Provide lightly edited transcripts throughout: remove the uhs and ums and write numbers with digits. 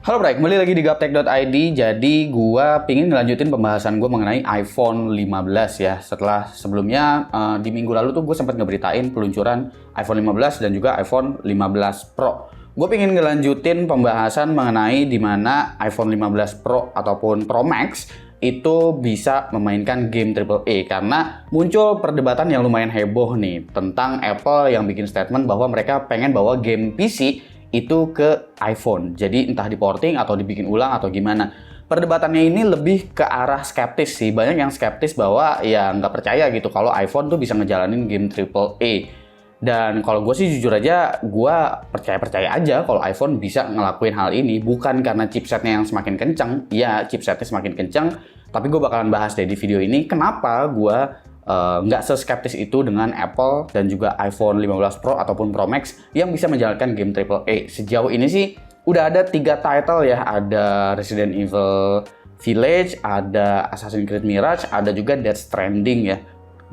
Halo Bray, kembali lagi di gaptek.id. Jadi gua pingin ngelanjutin pembahasan gue mengenai iPhone 15 ya. Setelah sebelumnya di minggu lalu tuh gue sempat ngeberitain peluncuran iPhone 15 dan juga iPhone 15 Pro. Gue pingin ngelanjutin pembahasan mengenai di mana iPhone 15 Pro ataupun Pro Max itu bisa memainkan game AAA karena muncul perdebatan yang lumayan heboh nih tentang Apple yang bikin statement bahwa mereka pengen bawa game PC itu ke iPhone. Jadi entah diporting atau dibikin ulang atau gimana. Perdebatannya ini lebih ke arah skeptis sih. Banyak yang skeptis bahwa ya nggak percaya gitu kalau iPhone tuh bisa ngejalanin game AAA. Dan kalau gue sih jujur aja, gue percaya aja kalau iPhone bisa ngelakuin hal ini. Bukan karena chipsetnya yang semakin kencang. Ya, chipsetnya semakin kencang. Tapi gue bakalan bahas deh di video ini kenapa gue nggak seskeptis itu dengan Apple dan juga iPhone 15 Pro ataupun Pro Max yang bisa menjalankan game AAA. Sejauh ini sih udah ada 3 title ya, ada Resident Evil Village, ada Assassin's Creed Mirage, ada juga Death Stranding ya.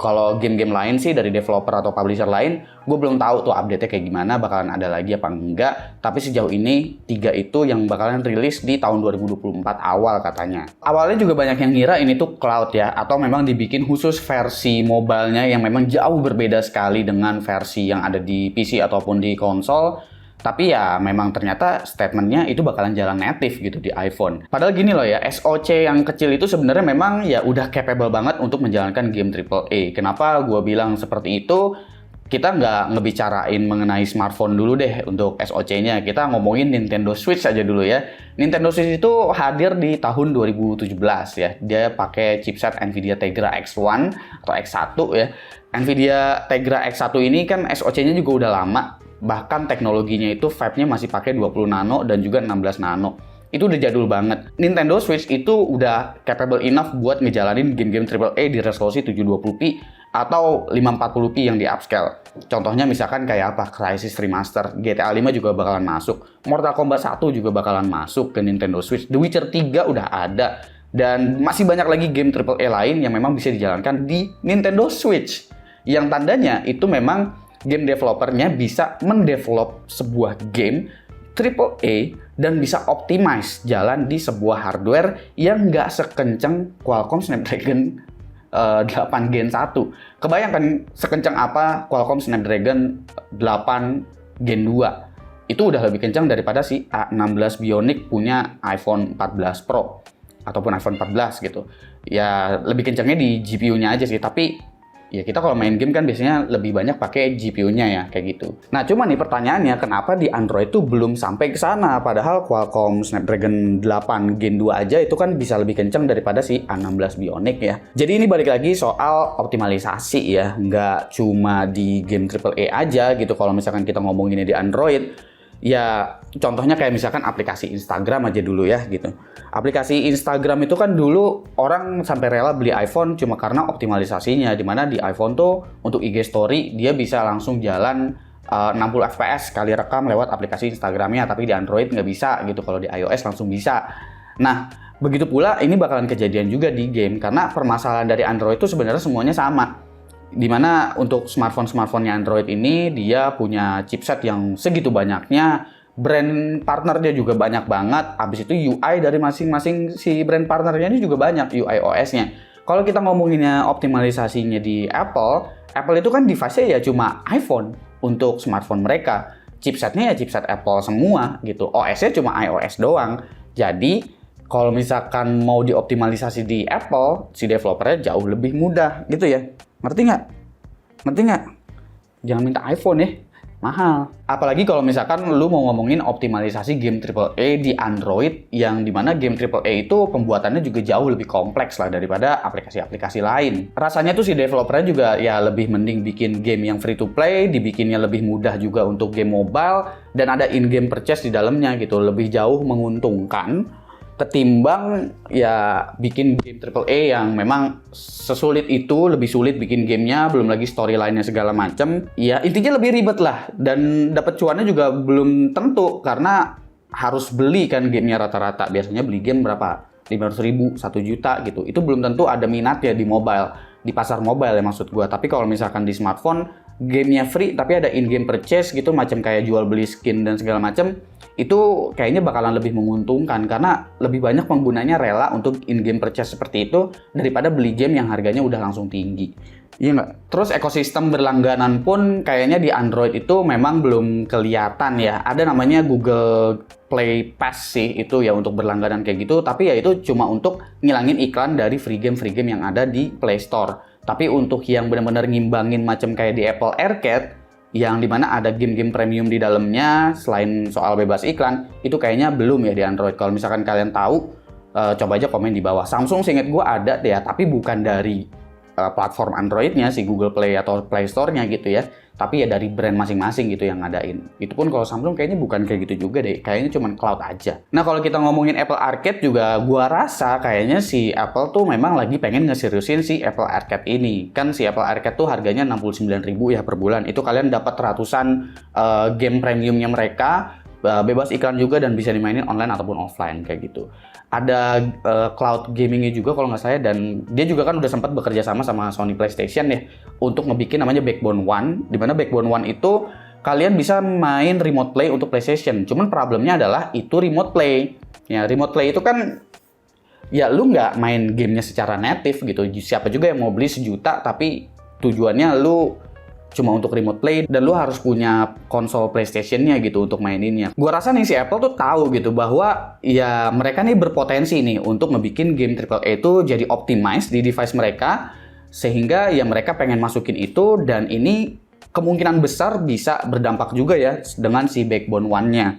Kalau game-game lain sih dari developer atau publisher lain, gue belum tahu tuh update-nya kayak gimana, bakalan ada lagi apa enggak. Tapi sejauh ini 3 itu yang bakalan rilis di tahun 2024 awal katanya. Awalnya juga banyak yang ngira ini tuh cloud ya, atau memang dibikin khusus versi mobile-nya yang memang jauh berbeda sekali dengan versi yang ada di PC ataupun di konsol. Tapi ya memang ternyata statementnya itu bakalan jalan native gitu di iPhone. Padahal gini loh ya, SoC yang kecil itu sebenarnya memang ya udah capable banget untuk menjalankan game AAA. Kenapa gue bilang seperti itu? Kita nggak ngebicarain mengenai smartphone dulu deh untuk SoC-nya. Kita ngomongin Nintendo Switch aja dulu ya. Nintendo Switch itu hadir di tahun 2017 ya. Dia pakai chipset Nvidia Tegra X1 atau X1 ya. Nvidia Tegra X1 ini kan SoC-nya juga udah lama. Bahkan teknologinya itu fabnya masih pakai 20 nano dan juga 16 nano. Itu udah jadul banget. Nintendo Switch itu udah capable enough buat ngejalanin game-game AAA di resolusi 720p atau 540p yang di upscale. Contohnya misalkan kayak apa? Crysis Remaster, GTA 5 juga bakalan masuk. Mortal Kombat 1 juga bakalan masuk ke Nintendo Switch. The Witcher 3 udah ada. Dan masih banyak lagi game AAA lain yang memang bisa dijalankan di Nintendo Switch. Yang tandanya itu memang game developernya bisa mendevelop sebuah game AAA dan bisa optimize jalan di sebuah hardware yang nggak sekencang Qualcomm Snapdragon 8 Gen 1. Kebayangkan sekencang apa Qualcomm Snapdragon 8 Gen 2. Itu udah lebih kencang daripada si A16 Bionic punya iPhone 14 Pro ataupun iPhone 14 gitu. Ya lebih kencangnya di GPU-nya aja sih, tapi ya kita kalau main game kan biasanya lebih banyak pakai GPU-nya ya, kayak gitu. Nah, cuma nih pertanyaannya, kenapa di Android tuh belum sampai ke sana? Padahal Qualcomm Snapdragon 8 Gen 2 aja itu kan bisa lebih kencang daripada si A16 Bionic ya. Jadi ini balik lagi soal optimalisasi ya, nggak cuma di game AAA aja gitu. Kalau misalkan kita ngomonginnya di Android, ya contohnya kayak misalkan aplikasi Instagram aja dulu ya gitu. Aplikasi Instagram itu kan dulu orang sampai rela beli iPhone cuma karena optimalisasinya, dimana di iPhone tuh untuk IG Story dia bisa langsung jalan 60 fps sekali rekam lewat aplikasi Instagramnya, tapi di Android nggak bisa gitu, kalau di iOS langsung bisa. Nah, begitu pula ini bakalan kejadian juga di game, karena permasalahan dari Android itu sebenarnya semuanya sama. Dimana untuk smartphone-nya Android ini dia punya chipset yang segitu banyaknya, brand partner dia juga banyak banget, habis itu UI dari masing-masing si brand partnernya ini juga banyak, UI OS-nya. Kalau kita ngomonginnya optimalisasinya di Apple itu kan device-nya ya cuma iPhone untuk smartphone mereka. Chipsetnya ya chipset Apple semua gitu, OS-nya cuma iOS doang. Jadi kalau misalkan mau dioptimalisasi di Apple, si developernya jauh lebih mudah gitu ya. Ngerti nggak? Jangan minta iPhone ya, mahal. Apalagi kalau misalkan lu mau ngomongin optimalisasi game AAA di Android, yang dimana game AAA itu pembuatannya juga jauh lebih kompleks lah daripada aplikasi-aplikasi lain. Rasanya tuh si developernya juga ya lebih mending bikin game yang free to play, dibikinnya lebih mudah juga untuk game mobile, dan ada in-game purchase di dalamnya gitu, lebih jauh menguntungkan ketimbang ya bikin game AAA yang memang sesulit itu, lebih sulit bikin gamenya, belum lagi storyline-nya segala macam. Ya intinya lebih ribet lah, dan dapat cuannya juga belum tentu karena harus beli kan gamenya rata-rata. Biasanya beli game berapa? 500.000, 1 juta gitu. Itu belum tentu ada minat ya di mobile, di pasar mobile ya maksud gua. Tapi kalau misalkan di smartphone gamenya free tapi ada in-game purchase gitu, macam kayak jual beli skin dan segala macam, itu kayaknya bakalan lebih menguntungkan karena lebih banyak penggunanya rela untuk in-game purchase seperti itu daripada beli game yang harganya udah langsung tinggi. Iya nggak? Terus ekosistem berlangganan pun kayaknya di Android itu memang belum kelihatan ya. Ada namanya Google Play Pass sih itu ya untuk berlangganan kayak gitu, tapi ya itu cuma untuk ngilangin iklan dari free game yang ada di Play Store. Tapi untuk yang benar-benar ngimbangin macam kayak di Apple Arcade, yang dimana ada game-game premium di dalamnya, selain soal bebas iklan, itu kayaknya belum ya di Android. Kalau misalkan kalian tahu, coba aja komen di bawah. Samsung seinget gue ada deh ya, tapi bukan dari platform Android-nya, si Google Play atau Play Store-nya gitu ya. Tapi ya dari brand masing-masing gitu yang ngadain. Itu pun kalau Samsung kayaknya bukan kayak gitu juga deh. Kayaknya cuma cloud aja. Nah kalau kita ngomongin Apple Arcade juga gua rasa kayaknya si Apple tuh memang lagi pengen ngeseriusin si Apple Arcade ini. Kan si Apple Arcade tuh harganya 69.000 ya per bulan. Itu kalian dapat ratusan game premiumnya mereka, bebas iklan juga dan bisa dimainin online ataupun offline kayak gitu. Ada cloud gamingnya juga kalau nggak saya, dan dia juga kan udah sempat bekerja sama Sony PlayStation ya untuk ngebikin namanya Backbone One, di mana Backbone One itu kalian bisa main remote play untuk PlayStation. Cuman problemnya adalah itu remote play. Ya remote play itu kan ya lu nggak main gamenya secara native gitu. Siapa juga yang mau beli sejuta tapi tujuannya lu cuma untuk remote play dan lu harus punya konsol PlayStation-nya gitu untuk maininnya. Gua rasa nih si Apple tuh tahu gitu bahwa ya mereka nih berpotensi nih untuk ngebikin game AAA itu jadi optimize di device mereka, sehingga ya mereka pengen masukin itu, dan ini kemungkinan besar bisa berdampak juga ya dengan si Backbone One-nya.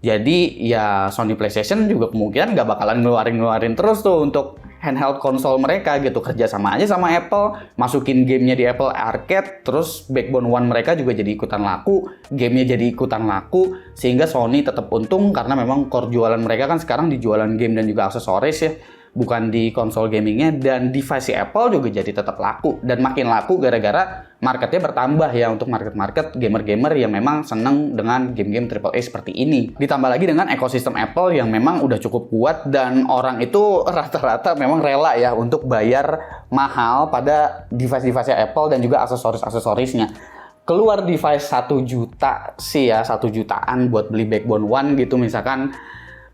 Jadi ya Sony PlayStation juga kemungkinan nggak bakalan ngeluarin terus tuh untuk handheld konsol mereka gitu, kerja sama aja sama Apple, masukin gamenya di Apple Arcade, terus Backbone One mereka juga jadi ikutan laku, gamenya jadi ikutan laku, sehingga Sony tetap untung karena memang core jualan mereka kan sekarang di jualan game dan juga aksesoris ya, bukan di konsol gamingnya, dan device si Apple juga jadi tetap laku, dan makin laku gara-gara marketnya bertambah ya untuk market gamer-gamer yang memang seneng dengan game-game AAA seperti ini. Ditambah lagi dengan ekosistem Apple yang memang udah cukup kuat dan orang itu rata-rata memang rela ya untuk bayar mahal pada device-device Apple dan juga aksesoris-aksesorisnya. Keluar device 1 juta sih ya, 1 jutaan buat beli Backbone One gitu misalkan,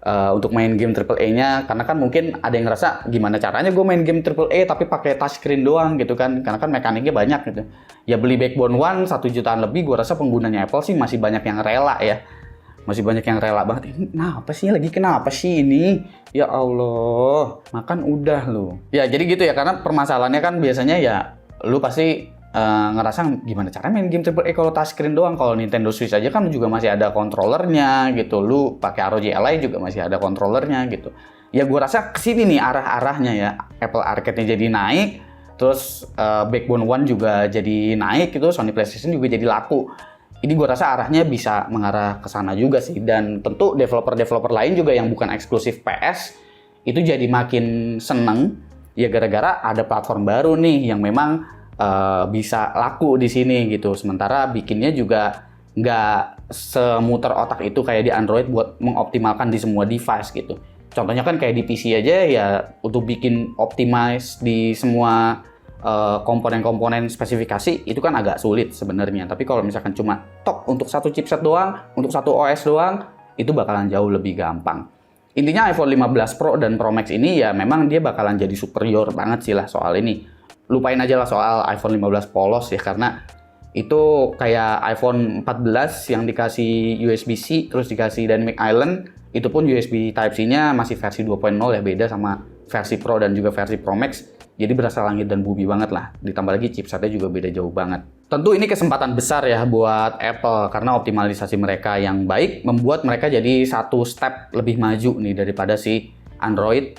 untuk main game AAA-nya, karena kan mungkin ada yang ngerasa gimana caranya gue main game AAA tapi pakai touchscreen doang gitu kan, karena kan mekaniknya banyak gitu. Ya beli Backbone One 1 jutaan lebih, gue rasa penggunanya Apple sih masih banyak yang rela ya. Masih banyak yang rela banget. Kenapa sih ini? Ya Allah, makan udah lo. Ya jadi gitu ya, karena permasalahannya kan biasanya ya lu pasti ngerasa gimana cara main game AAA kalau touchscreen doang. Kalau Nintendo Switch aja kan juga masih ada controllernya gitu, lu pakai ROG Ally juga masih ada controllernya gitu. Ya gue rasa kesini nih arahnya ya, Apple Arcade-nya jadi naik, terus Backbone One juga jadi naik gitu, Sony PlayStation juga jadi laku. Ini gue rasa arahnya bisa mengarah ke sana juga sih, dan tentu developer lain juga yang bukan eksklusif PS itu jadi makin seneng ya gara-gara ada platform baru nih yang memang bisa laku di sini gitu. Sementara bikinnya juga nggak semuter otak itu kayak di Android buat mengoptimalkan di semua device gitu. Contohnya kan kayak di PC aja ya, untuk bikin optimize di semua komponen-komponen spesifikasi itu kan agak sulit sebenarnya. Tapi kalau misalkan cuma tok untuk satu chipset doang, untuk satu OS doang, itu bakalan jauh lebih gampang. Intinya iPhone 15 Pro dan Pro Max ini ya memang dia bakalan jadi superior banget sih lah soal ini. Lupain aja lah soal iPhone 15 polos ya, karena itu kayak iPhone 14 yang dikasih USB-C terus dikasih Dynamic Island, itu pun USB Type-C-nya masih versi 2.0 ya, beda sama versi Pro dan juga versi Pro Max. Jadi berasa langit dan bumi banget lah, ditambah lagi chipsetnya juga beda jauh banget. Tentu ini kesempatan besar ya buat Apple karena optimalisasi mereka yang baik membuat mereka jadi satu step lebih maju nih daripada si Android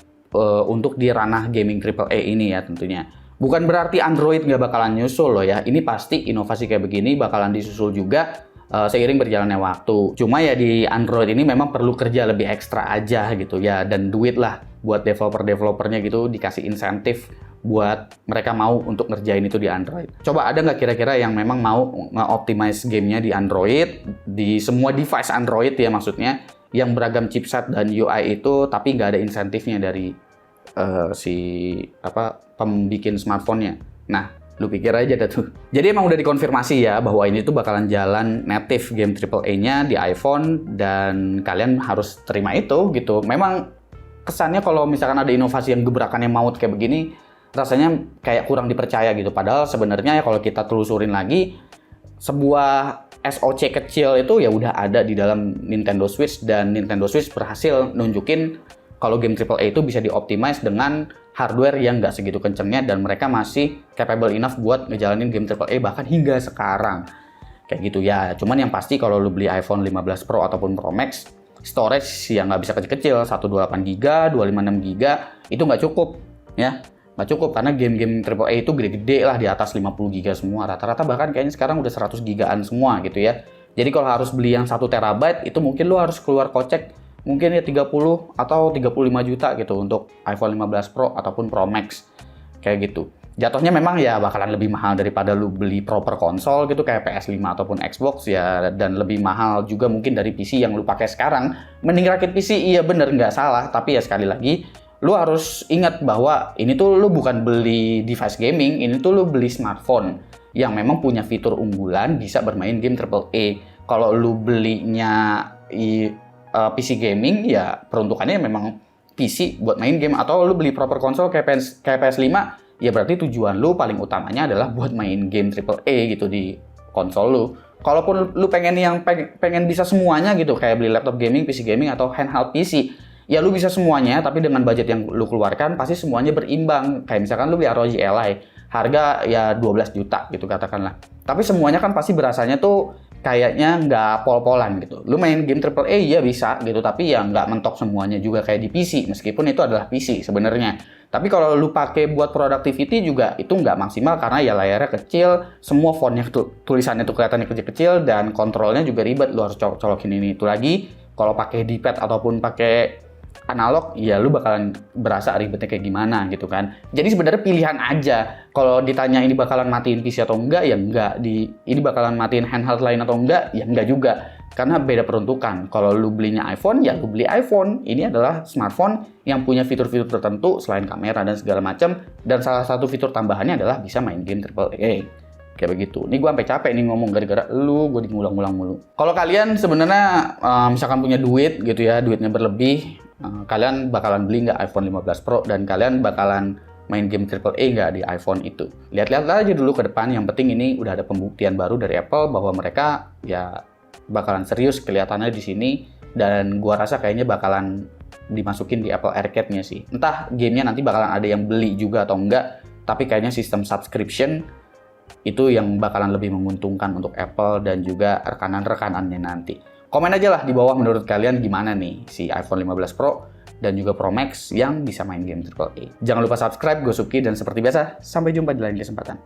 untuk di ranah gaming AAA ini ya tentunya. Bukan berarti Android nggak bakalan nyusul loh ya. Ini pasti inovasi kayak begini bakalan disusul juga seiring berjalannya waktu. Cuma ya di Android ini memang perlu kerja lebih ekstra aja gitu ya. Dan duit lah buat developer-developernya gitu, dikasih insentif buat mereka mau untuk ngerjain itu di Android. Coba ada nggak kira-kira yang memang mau nge-optimize gamenya di Android, di semua device Android ya maksudnya, yang beragam chipset dan UI itu, tapi nggak ada insentifnya dari pembikin smartphone-nya. Nah, Lu pikir aja dah tuh. Jadi emang udah dikonfirmasi ya bahwa ini tuh bakalan jalan native game AAA-nya di iPhone dan kalian harus terima itu gitu. Memang kesannya kalau misalkan ada inovasi yang gebrakannya maut kayak begini, rasanya kayak kurang dipercaya gitu. Padahal sebenarnya ya kalau kita telusurin lagi, sebuah SoC kecil itu ya udah ada di dalam Nintendo Switch dan Nintendo Switch berhasil nunjukin kalau game AAA itu bisa dioptimize dengan hardware yang nggak segitu kencengnya dan mereka masih capable enough buat ngejalanin game AAA bahkan hingga sekarang. Kayak gitu ya. Cuman yang pasti kalau lu beli iPhone 15 Pro ataupun Pro Max, storage yang nggak bisa kecil-kecil, 128GB, 256GB, itu nggak cukup ya. Nggak cukup karena game-game AAA itu gede-gede lah di atas 50GB semua. Rata-rata bahkan kayaknya sekarang udah 100GB-an semua gitu ya. Jadi kalau harus beli yang 1TB itu mungkin lu harus keluar kocek mungkin ya 30 atau 35 juta gitu untuk iPhone 15 Pro ataupun Pro Max. Kayak gitu. Jatuhnya memang ya bakalan lebih mahal daripada lu beli proper konsol gitu kayak PS5 ataupun Xbox ya, dan lebih mahal juga mungkin dari PC yang lu pakai sekarang. Mending rakit PC, iya bener nggak salah, tapi ya sekali lagi lu harus ingat bahwa ini tuh lu bukan beli device gaming, ini tuh lu beli smartphone yang memang punya fitur unggulan bisa bermain game AAA. Kalau lu belinya PC gaming ya peruntukannya memang PC buat main game, atau lu beli proper konsol kayak PS5 ya berarti tujuan lu paling utamanya adalah buat main game AAA gitu di konsol lu. Kalaupun lu pengen yang pengen bisa semuanya gitu kayak beli laptop gaming, PC gaming atau handheld PC, ya lu bisa semuanya tapi dengan budget yang lu keluarkan pasti semuanya berimbang. Kayak misalkan lu beli ROG Ally harga ya 12 juta gitu katakanlah. Tapi semuanya kan pasti berasanya tuh kayaknya nggak pol-polan gitu. Lu main game AAA ya bisa gitu, tapi ya nggak mentok semuanya juga kayak di PC, meskipun itu adalah PC sebenarnya. Tapi kalau lu pakai buat productivity juga itu nggak maksimal karena ya layarnya kecil, semua fontnya tulisannya tuh kelihatannya kecil-kecil dan kontrolnya juga ribet. Lu harus colokin ini itu lagi. Kalau pakai D-pad ataupun pakai analog, ya lu bakalan berasa ribetnya kayak gimana gitu kan. Jadi sebenarnya pilihan aja. Kalau ditanya ini bakalan matiin PC atau enggak, ya enggak. Ini bakalan matiin handheld lain atau enggak, ya enggak juga. Karena beda peruntukan. Kalau lu belinya iPhone, ya lu beli iPhone. Ini adalah smartphone yang punya fitur-fitur tertentu selain kamera dan segala macam. Dan salah satu fitur tambahannya adalah bisa main game AAA. Kayak begitu. Ini gue sampai capek nih ngomong gara-gara gue ngulang-ngulang mulu. Kalau kalian sebenarnya misalkan punya duit gitu ya, duitnya berlebih, kalian bakalan beli nggak iPhone 15 Pro dan kalian bakalan main game AAA nggak di iPhone itu? Lihat-lihat aja dulu ke depan. Yang penting ini udah ada pembuktian baru dari Apple bahwa mereka ya bakalan serius kelihatannya di sini, dan gua rasa kayaknya bakalan dimasukin di Apple Arcade-nya sih. Entah gamenya nanti bakalan ada yang beli juga atau enggak, tapi kayaknya sistem subscription itu yang bakalan lebih menguntungkan untuk Apple dan juga rekanan-rekanannya nanti. Komen aja lah di bawah menurut kalian gimana nih si iPhone 15 Pro dan juga Pro Max yang bisa main game AAA. Jangan lupa subscribe, gue Suki, dan seperti biasa, sampai jumpa di lain kesempatan.